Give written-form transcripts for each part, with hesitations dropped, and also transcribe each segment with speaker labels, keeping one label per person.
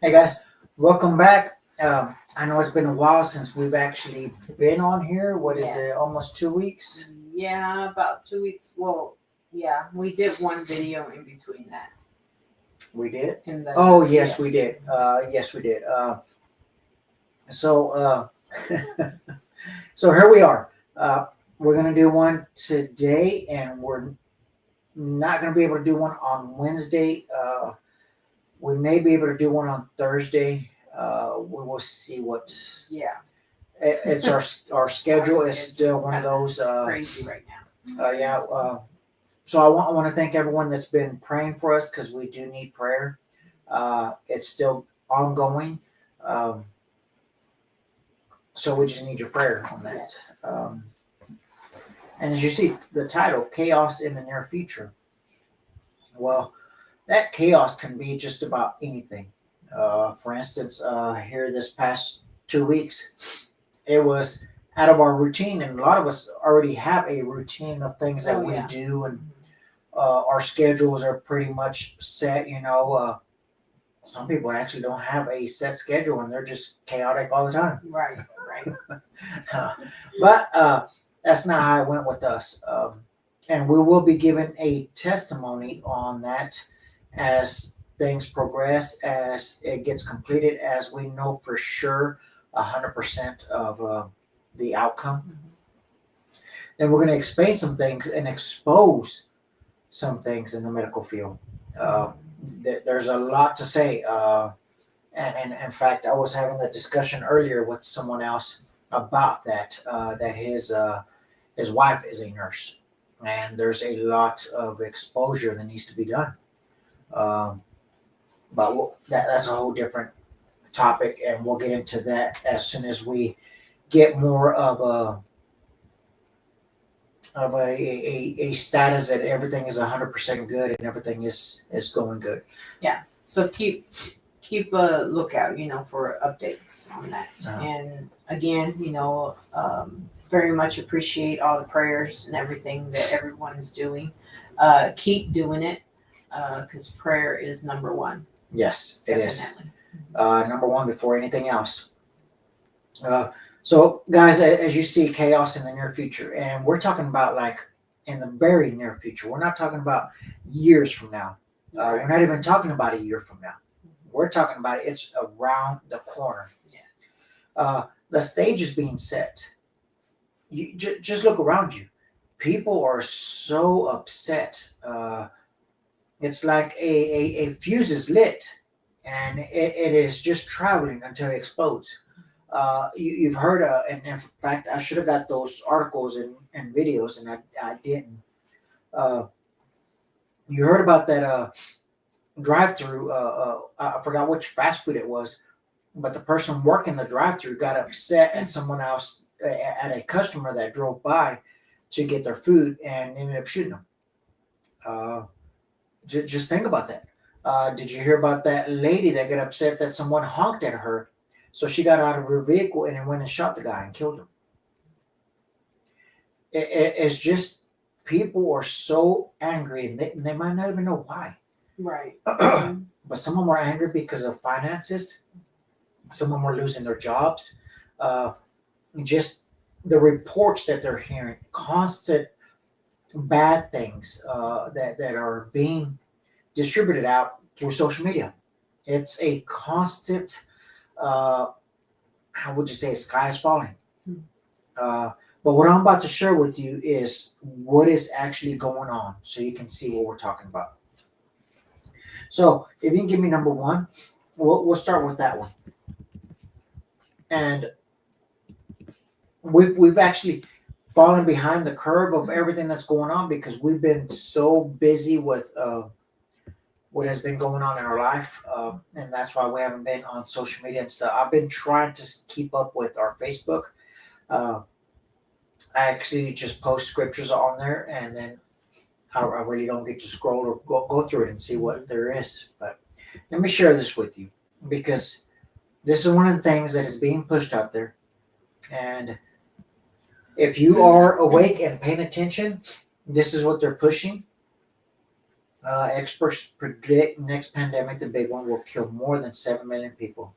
Speaker 1: Hey guys, welcome back. I know it's been a while since we've actually been on here. What is it? Almost
Speaker 2: Yes.
Speaker 1: 2 weeks?
Speaker 2: Yeah, about 2 weeks. Well, yeah, we did one video in between that.
Speaker 1: We did.
Speaker 2: In the
Speaker 1: Oh yes, we
Speaker 2: yes.
Speaker 1: did. Yes, we did. So, so here we are. We're gonna do one today, and we're not gonna be able to do one on Wednesday. We may be able to do one on Thursday. We will see what.
Speaker 2: Yeah.
Speaker 1: It's our schedule is still
Speaker 2: schedule's
Speaker 1: one of
Speaker 2: kinda
Speaker 1: those.
Speaker 2: crazy right now.
Speaker 1: Yeah. So I want to thank everyone that's been praying for us because we do need prayer. It's still ongoing. Um, so we just need your prayer on that.
Speaker 2: Yes.
Speaker 1: And as you see, the title, Chaos in the Near Future. Well, that chaos can be just about anything. For instance, here this past 2 weeks, it was out of our routine, and a lot of us already have a routine of things that
Speaker 2: Oh
Speaker 1: we
Speaker 2: yeah.
Speaker 1: do, and
Speaker 2: Mhm.
Speaker 1: our schedules are pretty much set. Some people actually don't have a set schedule, and they're just chaotic all the time.
Speaker 2: Right. Right.
Speaker 1: But that's not how it went with us. And we will be giving a testimony on that as things progress, as it gets completed, as we know for sure 100% of the outcome.
Speaker 2: Mhm.
Speaker 1: And we're going to explain some things and expose some things in the medical field. Uh, there's a lot to say. And in fact, I was having a discussion earlier with someone else about that. That his wife is a nurse, and there's a lot of exposure that needs to be done. Um, but that's a whole different topic, and we'll get into that as soon as we get more of a status that everything is 100% good and everything is going good.
Speaker 2: Yeah. So keep a lookout, for updates on that.
Speaker 1: Uh,
Speaker 2: And again, very much appreciate all the prayers and everything that everyone's doing. Keep doing it, because prayer is number one.
Speaker 1: yes, it is.
Speaker 2: Definitely.
Speaker 1: Number one before anything else. Uh, so, guys, as you see, chaos in the near future, and we're talking about like in the very near future. We're not talking about years from now.
Speaker 2: Right.
Speaker 1: We're not even talking about a year from now. We're talking about it's around the corner.
Speaker 2: Yes.
Speaker 1: The stage is being set. You just look around you. People are so upset. It's like a fuse is lit, and it is just traveling until it explodes. You've heard, and in fact, I should have got those articles and videos, and I didn't. Uh, you heard about that drive-through? I forgot which fast food it was, but the person working the drive-through got upset at someone else, at a customer that drove by to get their food, and ended up shooting them. Uh, just think about that. Did you hear about that lady that got upset that someone honked at her? So she got out of her vehicle and then went and shot the guy and killed him. It's just people are so angry, and they might not even know why.
Speaker 2: Right.
Speaker 1: But some of them are angry because of finances. Some of them are losing their jobs. Uh, just the reports that they're hearing, constant bad things that are being distributed out through social media. It's a constant, uh, how would you say, sky is falling.
Speaker 2: Hmm.
Speaker 1: Uh, but what I'm about to share with you is what is actually going on so you can see what we're talking about. So if you can give me number one, we'll start with that one. And we've actually fallen behind the curve of everything that's going on because we've been so busy with what has been going on in our life, and that's why we haven't been on social media and stuff. I've been trying to keep up with our Facebook. Uh, I actually just post scriptures on there, and then I really don't get to scroll or go through it and see what there is. But let me share this with you because this is one of the things that is being pushed out there. And if you are awake and paying attention, this is what they're pushing. Experts predict next pandemic, the big one, will kill more than 7 million people.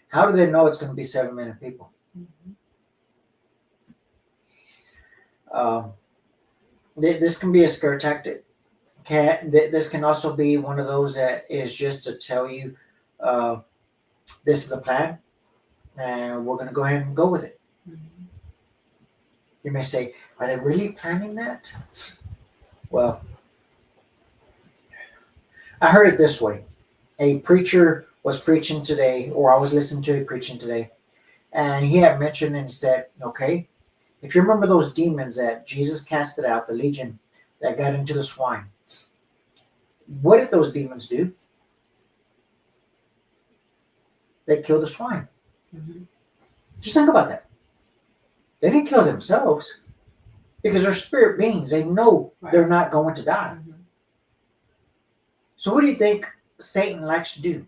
Speaker 1: How do they know it's going to be 7 million people?
Speaker 2: Mhm.
Speaker 1: Um, this can be a scare tactic. This can also be one of those that is just to tell you uh, this is the plan and we're going to go ahead and go with it.
Speaker 2: Mhm.
Speaker 1: You may say, are they really planning that? Well, I heard it this way. A preacher was preaching today, or I was listening to a preaching today, and he had mentioned and said, okay, if you remember those demons that Jesus casted out, the legion that got into the swine, what did those demons do? They killed the swine.
Speaker 2: Mhm.
Speaker 1: Just think about that. They didn't kill themselves because they're spirit beings. They know
Speaker 2: Right.
Speaker 1: they're not going to die.
Speaker 2: Mhm.
Speaker 1: So what do you think Satan likes to do?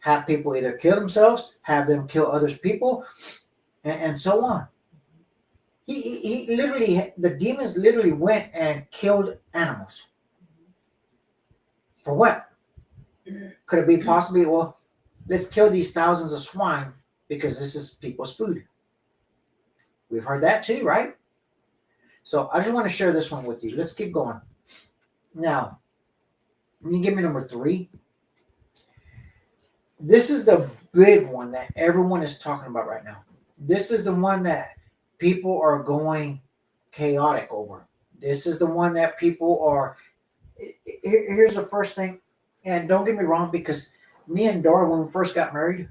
Speaker 1: Have people either kill themselves, have them kill others people, and so on. He literally, the demons literally went and killed animals. For what? Could it be possibly, well, let's kill these thousands of swine because this is people's food. We've heard that too, right? So I just want to share this one with you. Let's keep going. Now, you give me number 3. This is the big one that everyone is talking about right now. This is the one that people are going chaotic over. This is the one that people are. Here's the first thing, and don't get me wrong, because me and Dora, when we first got married,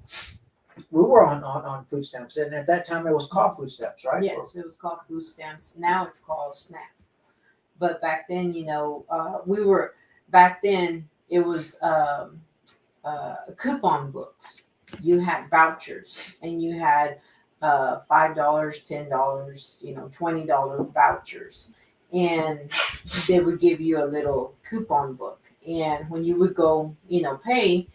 Speaker 1: we were on food stamps, and at that time it was called food stamps, right?
Speaker 2: Yes, it was called food stamps. Now it's called SNAP. But back then, we were back then. It was coupon books. You had vouchers, and you had $5, $10, $20 vouchers, and they would give you a little coupon book. And when you would go, pay,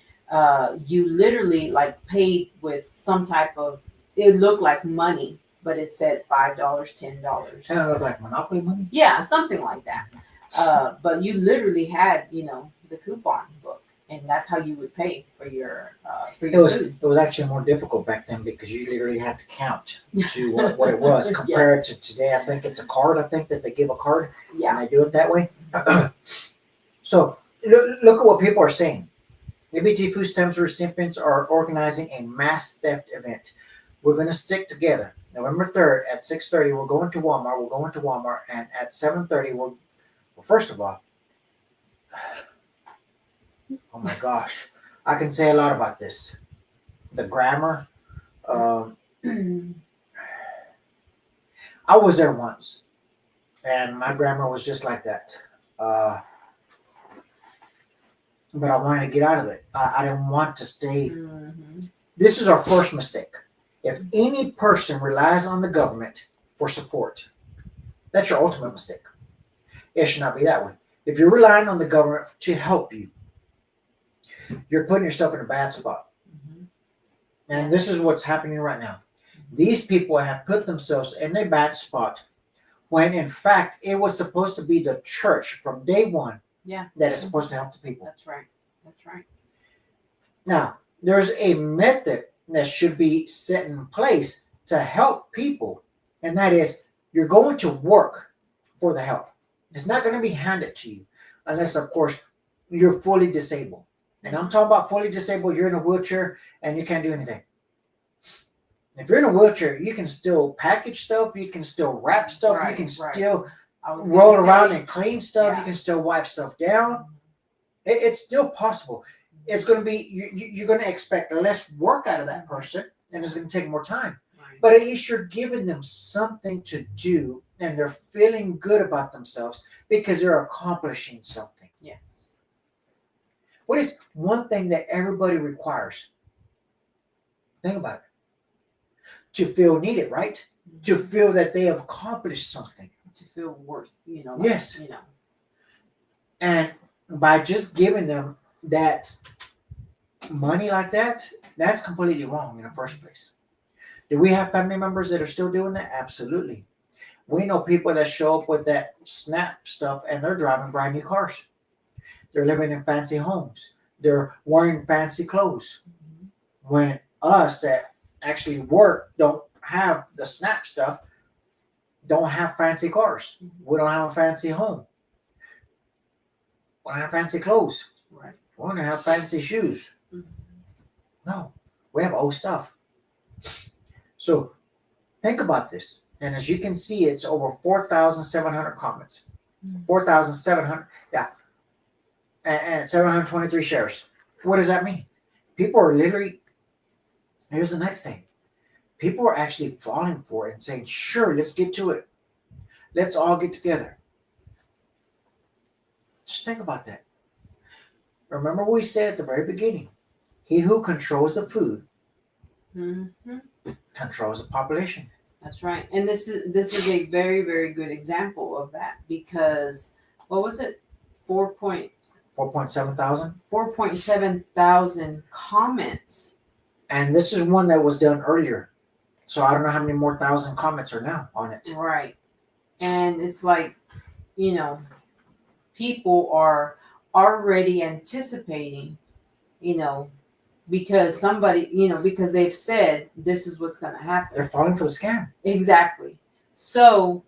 Speaker 2: you literally like paid with some type of. It looked like money, but it said $5, $10.
Speaker 1: Kind of look like Monopoly money.
Speaker 2: Yeah, something like that. But you literally had, the coupon book, and that's how you would pay for your
Speaker 1: It
Speaker 2: food.
Speaker 1: was actually more difficult back then because you literally had to count to what it was compared to today. I think it's a card. I think that they give a card
Speaker 2: Yeah.
Speaker 1: and they do it that way. So look at what people are saying. ABT food stamps recipients are organizing a mass theft event. We're going to stick together. November 3rd at 6:30, we're going to Walmart. We're going to Walmart, and at 7:30, well, first of all, oh my gosh, I can say a lot about this. The grammar. I was there once, and my grammar was just like that. But I wanted to get out of it. I didn't want to stay.
Speaker 2: Mm-hmm.
Speaker 1: This is our first mistake. If any person relies on the government for support, that's your ultimate mistake. It should not be that way. If you're relying on the government to help you, you're putting yourself in a bad spot.
Speaker 2: Mm-hmm.
Speaker 1: And this is what's happening right now. These people have put themselves in a bad spot when in fact it was supposed to be the church from day one that is supposed to help the people.
Speaker 2: That's right. That's right.
Speaker 1: Now, there's a method that should be set in place to help people, and that is you're going to work for the help. It's not going to be handed to you unless, of course, you're fully disabled. And I'm talking about fully disabled, you're in a wheelchair and you can't do anything. If you're in a wheelchair, you can still package stuff, you can still wrap stuff, you can still roll around and clean stuff, you can still wipe stuff down. It's still possible. It's going to be, you're going to expect less work out of that person, and it's going to take more time.
Speaker 2: Right.
Speaker 1: But at least you're giving them something to do, and they're feeling good about themselves because they're accomplishing something.
Speaker 2: Yes.
Speaker 1: What is one thing that everybody requires? Think about it. To feel needed, right?
Speaker 2: Mm-hmm.
Speaker 1: To feel that they have accomplished something.
Speaker 2: To feel worth,
Speaker 1: Yes. And by just giving them that money like that, that's completely wrong in the first place. Do we have family members that are still doing that? Absolutely. We know people that show up with that SNAP stuff and they're driving brand new cars. They're living in fancy homes. They're wearing fancy clothes. When us that actually work don't have the SNAP stuff, don't have fancy cars. We don't have a fancy home. We don't have fancy clothes.
Speaker 2: Right.
Speaker 1: We don't have fancy shoes. No, we have old stuff. So think about this. And as you can see, it's over 4,700 comments. 4,700, yeah. And 723 shares. What does that mean? People are literally, here's the next thing. People are actually falling for it and saying, sure, let's get to it. Let's all get together. Just think about that. Remember what we said at the very beginning. He who controls the food controls the population.
Speaker 2: That's right. And this is a very, very good example of that, because what was it?
Speaker 1: 4.7 thousand.
Speaker 2: 4.7 thousand comments.
Speaker 1: And this is one that was done earlier. So I don't know how many more thousand comments are now on it.
Speaker 2: Right. And it's like, people are already anticipating, because somebody, because they've said this is what's going to happen.
Speaker 1: They're falling for the scam.
Speaker 2: Exactly. So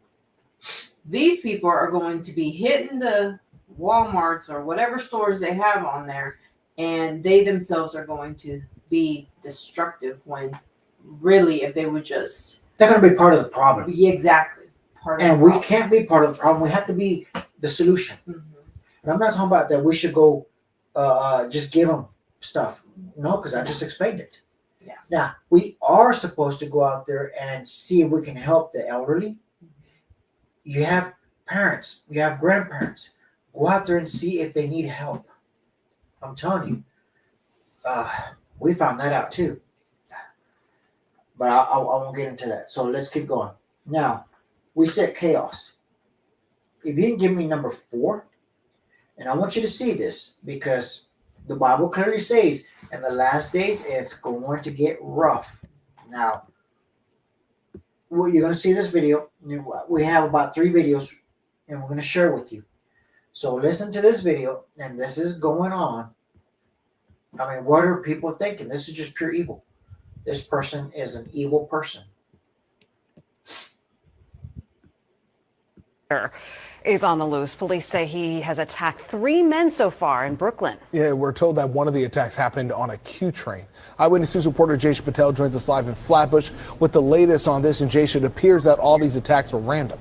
Speaker 2: these people are going to be hitting the Walmarts or whatever stores they have on there, and they themselves are going to be destructive, when really, if they would just,
Speaker 1: they're going to be part of the problem.
Speaker 2: be exactly part of
Speaker 1: And
Speaker 2: the
Speaker 1: we
Speaker 2: problem.
Speaker 1: can't be part of the problem. We have to be the solution.
Speaker 2: Mhm.
Speaker 1: And I'm not talking about that we should go just give them stuff. No, because I just explained it.
Speaker 2: Yeah.
Speaker 1: Now, we are supposed to go out there and see if we can help the elderly. You have parents, you have grandparents. Go out there and see if they need help. I'm telling you, we found that out too. But I won't get into that. So let's keep going. Now, we said chaos. If you can give me number 4, and I want you to see this, because the Bible clearly says in the last days it's going to get rough. Now, you're going to see this video. We have about 3 videos, and we're going to share with you. So listen to this video, and this is going on. I mean, what are people thinking? This is just pure evil. This person is an evil person.
Speaker 3: Is on the loose. Police say he has attacked 3 men so far in Brooklyn.
Speaker 4: Yeah, we're told that one of the attacks happened on a Q train. Eyewitness News reporter Jaysha Patel joins us live in Flatbush with the latest on this. And Jaysha, it appears that all these attacks were random.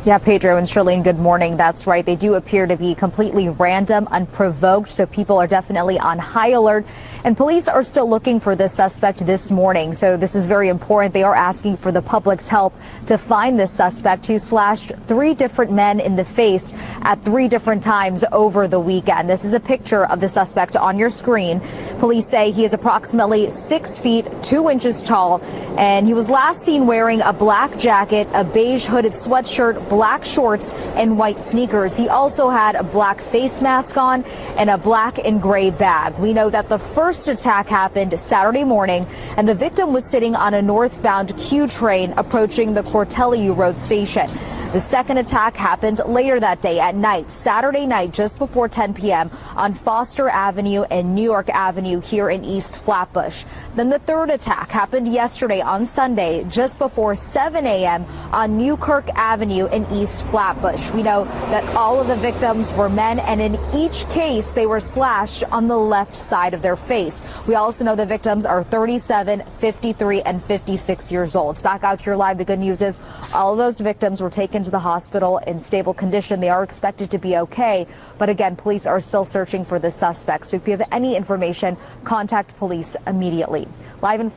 Speaker 5: Yeah, Pedro and Charlene, good morning. That's right. They do appear to be completely random, unprovoked. So people are definitely on high alert. And police are still looking for this suspect this morning. So this is very important. They are asking for the public's help to find this suspect who slashed 3 different men in the face at 3 different times over the weekend. This is a picture of the suspect on your screen. Police say he is approximately 6 feet 2 inches tall, and he was last seen wearing a black jacket, a beige hooded sweatshirt, black shorts, and white sneakers. He also had a black face mask on and a black and gray bag. We know that the first attack happened Saturday morning, and the victim was sitting on a northbound Q train approaching the Cortelyou Road station. The second attack happened later that day at night, Saturday night, just before 10 p.m. on Foster Avenue and New York Avenue here in East Flatbush. Then the third attack happened yesterday on Sunday, just before 7 a.m. on Newkirk Avenue in East Flatbush. We know that all of the victims were men, and in each case, they were slashed on the left side of their face. We also know the victims are 37, 53, and 56 years old. Back out here live, the good news is all of those victims were taken to the hospital in stable condition. They are expected to be okay. But again, police are still searching for the suspect. So if you have any information, contact police immediately. Live in.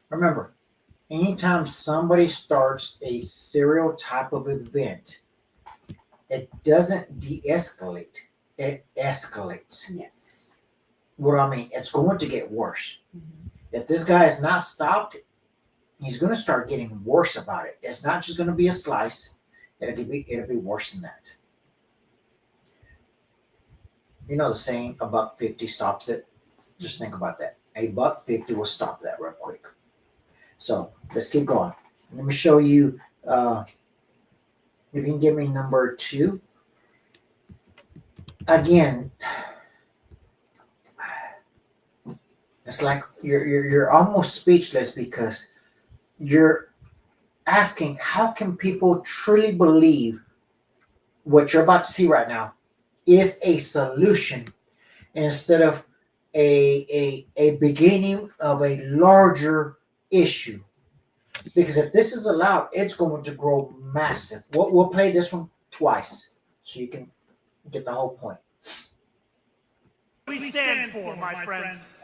Speaker 1: Remember, anytime somebody starts a serial type of event, it doesn't de-escalate. It escalates.
Speaker 2: Yes.
Speaker 1: What I mean, it's going to get worse. If this guy is not stopped, he's going to start getting worse about it. It's not just going to be a slice. It'll be worse than that. You know the saying, $1.50 stops it? Just think about that. $1.50 will stop that real quick. So let's keep going. Let me show you, if you can give me number 2. again, it's like you're almost speechless because you're asking, how can people truly believe what you're about to see right now is a solution instead of a beginning of a larger issue? Because if this is allowed, it's going to grow massive. We'll play this one twice so you can get the whole point.
Speaker 6: We stand for, my friends.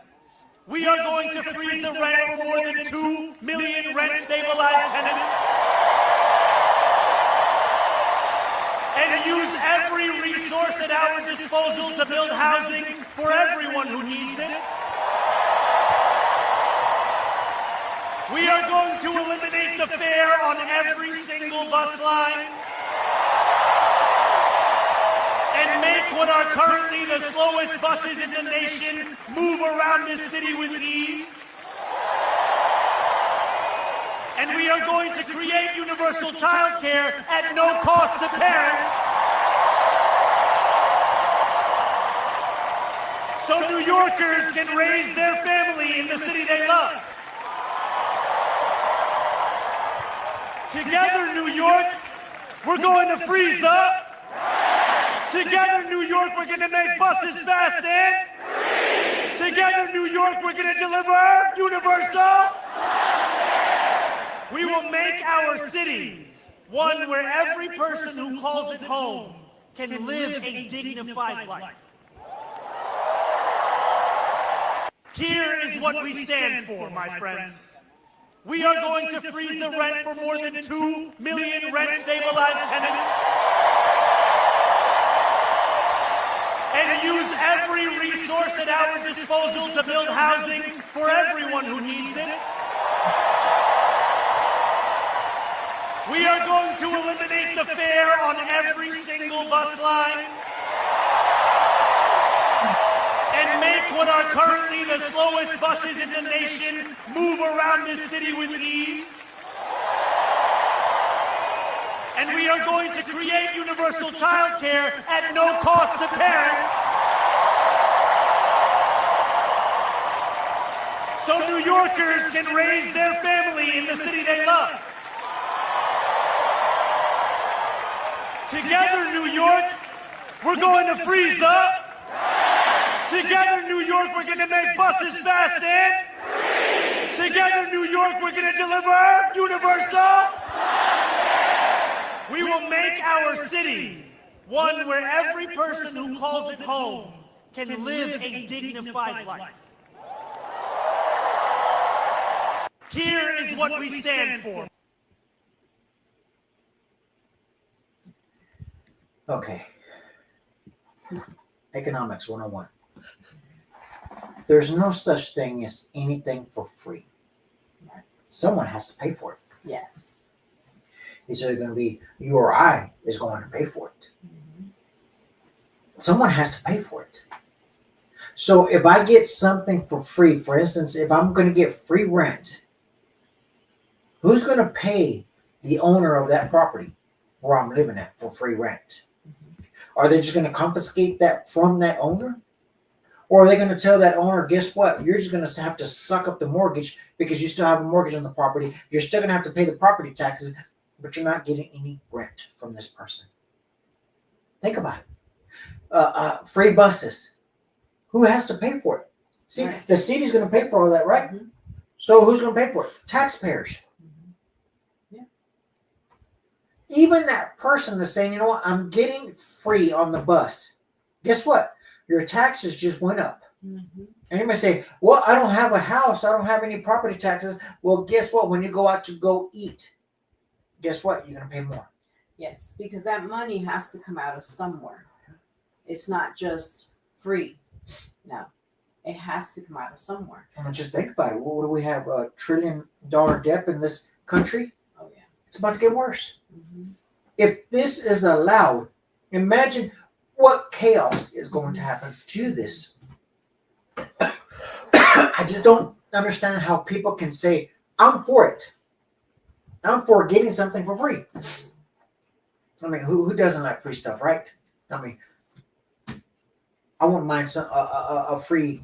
Speaker 6: We are going to freeze the rent for more than 2 million rent-stabilized tenants and use every resource at our disposal to build housing for everyone who needs it. We are going to eliminate the fare on every single bus line and make what are currently the slowest buses in the nation move around this city with ease. And we are going to create universal childcare at no cost to parents, so New Yorkers can raise their family in the city they love. Together, New York, we're going to freeze the... Together, New York, we're going to make buses fast and... Together, New York, we're going to deliver universal... We will make our city one where every person who calls it home can live a dignified life. Here is what we stand for, my friends. We are going to freeze the rent for more than 2 million rent-stabilized tenants and use every resource at our disposal to build housing for everyone who needs it. We are going to eliminate the fare on every single bus line and make what are currently the slowest buses in the nation move around this city with ease. And we are going to create universal childcare at no cost to parents, so New Yorkers can raise their family in the city they love. Together, New York, we're going to freeze the... Together, New York, we're going to make buses fast and... Together, New York, we're going to deliver universal... We will make our city one where every person who calls it home can live a dignified life. Here is what we stand for.
Speaker 1: Okay. Economics 101. There's no such thing as anything for free. Someone has to pay for it.
Speaker 2: Yes.
Speaker 1: It's either going to be you or I is going to pay for it. Someone has to pay for it. So if I get something for free, for instance, if I'm going to get free rent, who's going to pay the owner of that property where I'm living at for free rent? Are they just going to confiscate that from that owner? Or are they going to tell that owner, guess what? You're just going to have to suck up the mortgage because you still have a mortgage on the property. You're still going to have to pay the property taxes, but you're not getting any rent from this person. Think about it. Free buses. Who has to pay for it? See,
Speaker 2: Right.
Speaker 1: The city's going to pay for all that, right?
Speaker 2: Mhm.
Speaker 1: So who's going to pay for it? Taxpayers. Even that person is saying, you know what, I'm getting free on the bus. Guess what? Your taxes just went up.
Speaker 2: Mm-hmm.
Speaker 1: And you may say, well, I don't have a house. I don't have any property taxes. Well, guess what? When you go out to go eat, guess what? You're going to pay more.
Speaker 2: Yes, because that money has to come out of somewhere. It's not just free. No, it has to come out of somewhere.
Speaker 1: I mean, just think about it. What do we have? $1 trillion debt in this country?
Speaker 2: Oh, yeah.
Speaker 1: It's about to get worse.
Speaker 2: Mm-hmm.
Speaker 1: If this is allowed, imagine what chaos is going to happen to this. I just don't understand how people can say, I'm for it. I'm for getting something for free. I mean, who doesn't like free stuff, right? I mean, I wouldn't mind a free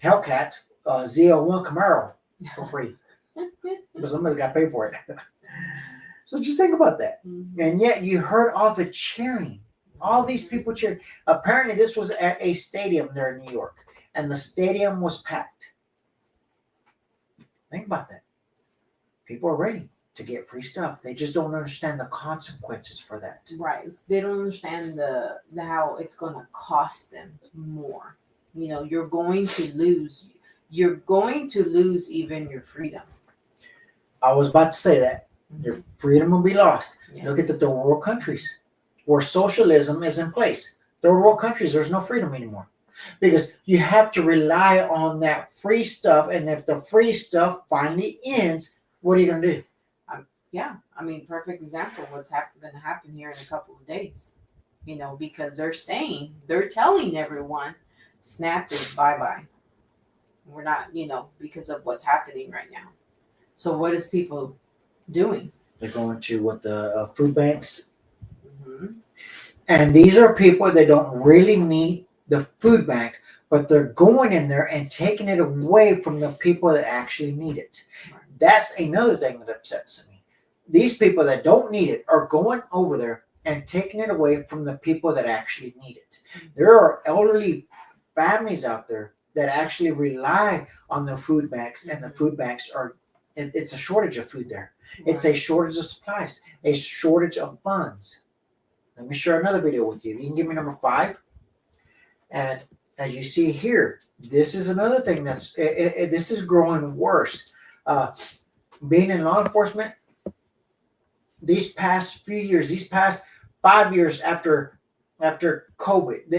Speaker 1: Hellcat ZL1 Camaro for free, but somebody's got to pay for it. So just think about that. And yet you heard all the cheering, all these people cheering. Apparently, this was at a stadium there in New York, and the stadium was packed. Think about that. People are ready to get free stuff. They just don't understand the consequences for that.
Speaker 2: Right. They don't understand the how it's going to cost them more. You know, you're going to lose. You're going to lose even your freedom.
Speaker 1: I was about to say that. Your freedom will be lost.
Speaker 2: Yes.
Speaker 1: Look at the third world countries where socialism is in place. Third world countries, there's no freedom anymore because you have to rely on that free stuff. And if the free stuff finally ends, what are you going to do?
Speaker 2: Yeah, I mean, perfect example of what's going to happen here in a couple of days. You know, because they're telling everyone, SNAP is bye-bye. We're not, you know, because of what's happening right now. So what is people doing?
Speaker 1: They're going to what the food banks.
Speaker 2: Mm-hmm.
Speaker 1: And these are people that don't really need the food bank, but they're going in there and taking it away from the people that actually need it.
Speaker 2: Right.
Speaker 1: That's another thing that upsets me. These people that don't need it are going over there and taking it away from the people that actually need it. There are elderly families out there that actually rely on the food banks, and the food banks it's a shortage of food there.
Speaker 2: Right.
Speaker 1: It's a shortage of supplies, a shortage of funds. Let me share another video with you. You can give me number 5. And as you see here, this is another thing this is growing worse. Being in law enforcement, these past few years, these past 5 years after COVID,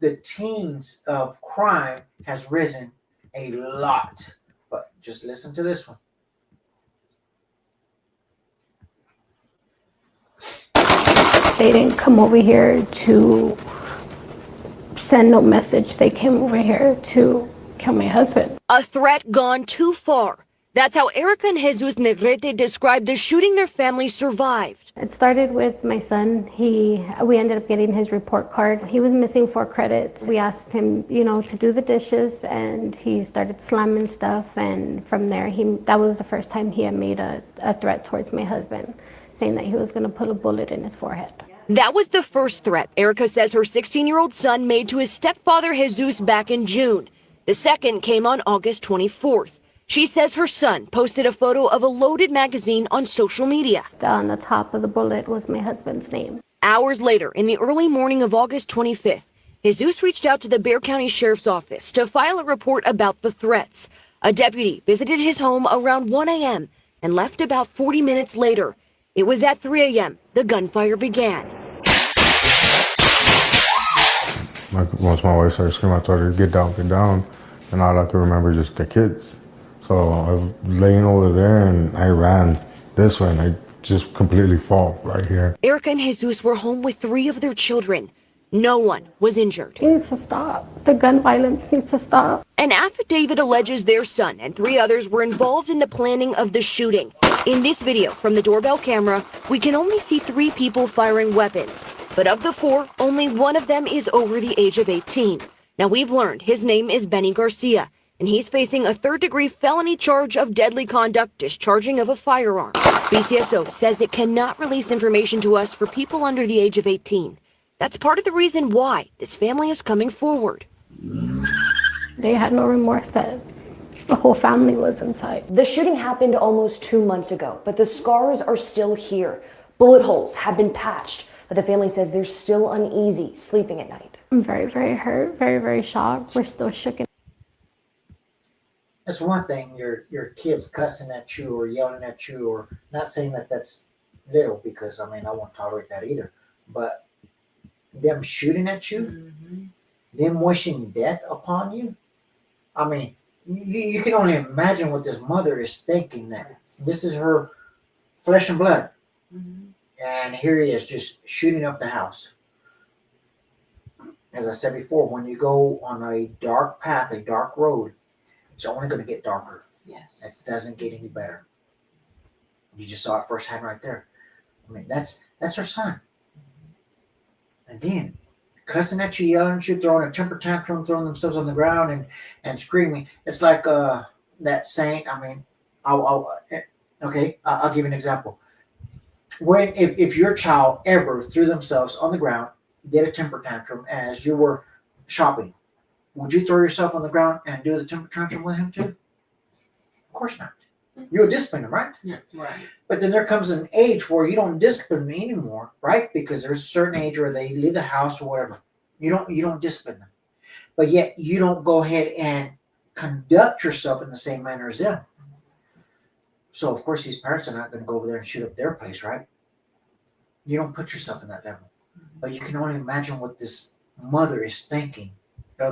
Speaker 1: the teens of crime has risen a lot. But just listen to this one.
Speaker 7: They didn't come over here to send no message. They came over here to kill my husband.
Speaker 8: A threat gone too far. That's how Erica and Jesus Negrete described the shooting their family survived.
Speaker 7: It started with my son. We ended up getting his report card. He was missing 4 credits. We asked him, to do the dishes, and he started slamming stuff. And from there, that was the first time he had made a threat towards my husband, saying that he was going to put a bullet in his forehead.
Speaker 8: That was the first threat Erica says her 16-year-old son made to his stepfather Jesus back in June. The second came on August 24th. She says her son posted a photo of a loaded magazine on social media.
Speaker 7: On the top of the bullet was my husband's name.
Speaker 8: Hours later, in the early morning of August 25th, Jesus reached out to the Bexar County Sheriff's Office to file a report about the threats. A deputy visited his home around 1 a.m. and left about 40 minutes later. It was at 3 a.m. the gunfire began.
Speaker 9: Once my wife started screaming, I told her, get down. And all I could remember just the kids. So I was laying over there and I ran this way and I just completely fall right here.
Speaker 8: Erica and Jesus were home with 3 of their children. No one was injured.
Speaker 7: It needs to stop. The gun violence needs to stop.
Speaker 8: An affidavit alleges their son and 3 others were involved in the planning of the shooting. In this video from the doorbell camera, we can only see 3 people firing weapons. But of the 4, only one of them is over the age of 18. Now we've learned his name is Benny Garcia, and he's facing a 3rd-degree felony charge of deadly conduct, discharging of a firearm. BCSO says it cannot release information to us for people under the age of 18. That's part of the reason why this family is coming forward.
Speaker 7: They had no remorse that the whole family was inside.
Speaker 10: The shooting happened almost 2 months ago, but the scars are still here. Bullet holes have been patched, but the family says they're still uneasy sleeping at night.
Speaker 7: I'm very, very hurt, very, very shocked. We're still shook.
Speaker 1: It's one thing your kids cussing at you or yelling at you, or not saying that that's little, because I won't tolerate that either. But them shooting at you, them wishing death upon you. You can only imagine what this mother is thinking. That this is her flesh and blood, and here he is just shooting up the house. As I said before, when you go on a dark path, a dark road, it's only going to get darker.
Speaker 2: Yes.
Speaker 1: It doesn't get any better. You just saw it firsthand right there. That's her son. Again, cussing at you, yelling at you, throwing a temper tantrum, throwing themselves on the ground and screaming. It's like that saint. I mean, I'll give you an example. When if your child ever threw themselves on the ground, did a temper tantrum as you were shopping, would you throw yourself on the ground and do the temper tantrum with him too? Of course not. You would discipline him, right?
Speaker 2: Yeah, right.
Speaker 1: But then there comes an age where you don't discipline them anymore, right? Because there's a certain age where they leave the house or whatever. You don't discipline them. But yet you don't go ahead and conduct yourself in the same manner as them. So of course these parents are not going to go over there and shoot up their place, right? You don't put yourself in that level. But you can only imagine what this mother is thinking.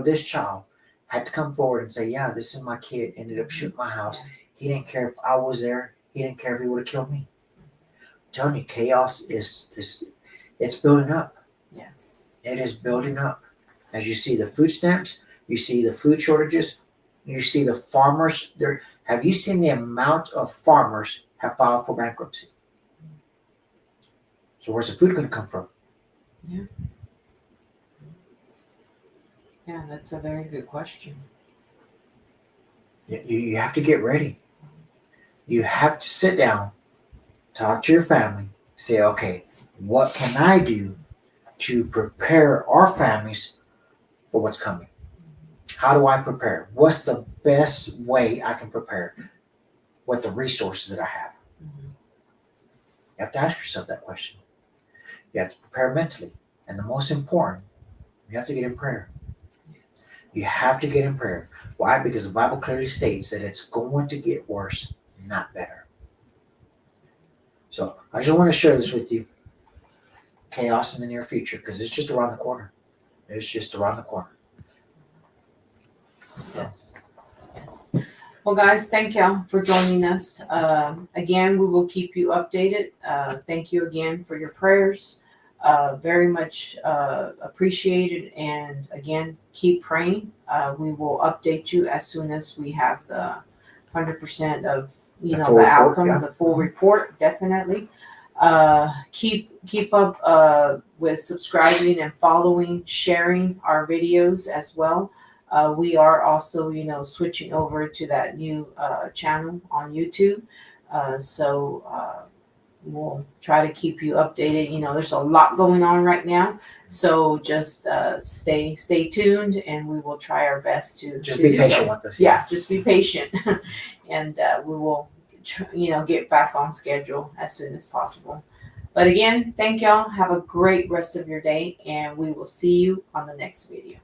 Speaker 1: This child had to come forward and say, yeah, this is my kid, ended up shooting my house. He didn't care if I was there. He didn't care if he would have killed me. I'm telling you, chaos is it's building up.
Speaker 2: Yes.
Speaker 1: It is building up. As you see the food stamps, you see the food shortages, you see the farmers there. Have you seen the amount of farmers have filed for bankruptcy? So where's the food going to come from?
Speaker 2: Yeah. Yeah, that's a very good question.
Speaker 1: You have to get ready. You have to sit down, talk to your family, say, okay, what can I do to prepare our families for what's coming? How do I prepare? What's the best way I can prepare with the resources that I have? You have to ask yourself that question. You have to prepare mentally. And the most important, you have to get in prayer. You have to get in prayer. Why? Because the Bible clearly states that it's going to get worse, not better. So I just want to share this with you. Chaos in the near future, because it's just around the corner. It's just around the corner.
Speaker 2: Yes. Yes. Well, guys, thank y'all for joining us. Again, we will keep you updated. Thank you again for your prayers. Very much appreciated. And again, keep praying. We will update you as soon as we have the 100% of the outcome, the full report. Definitely. Keep up with subscribing and following, sharing our videos as well. We are also, switching over to that new channel on YouTube. So we'll try to keep you updated. There's a lot going on right now. So just stay tuned, and we will try our best to
Speaker 1: just be patient with us.
Speaker 2: Yeah, just be patient. And we will, get back on schedule as soon as possible. But again, thank y'all. Have a great rest of your day, and we will see you on the next video.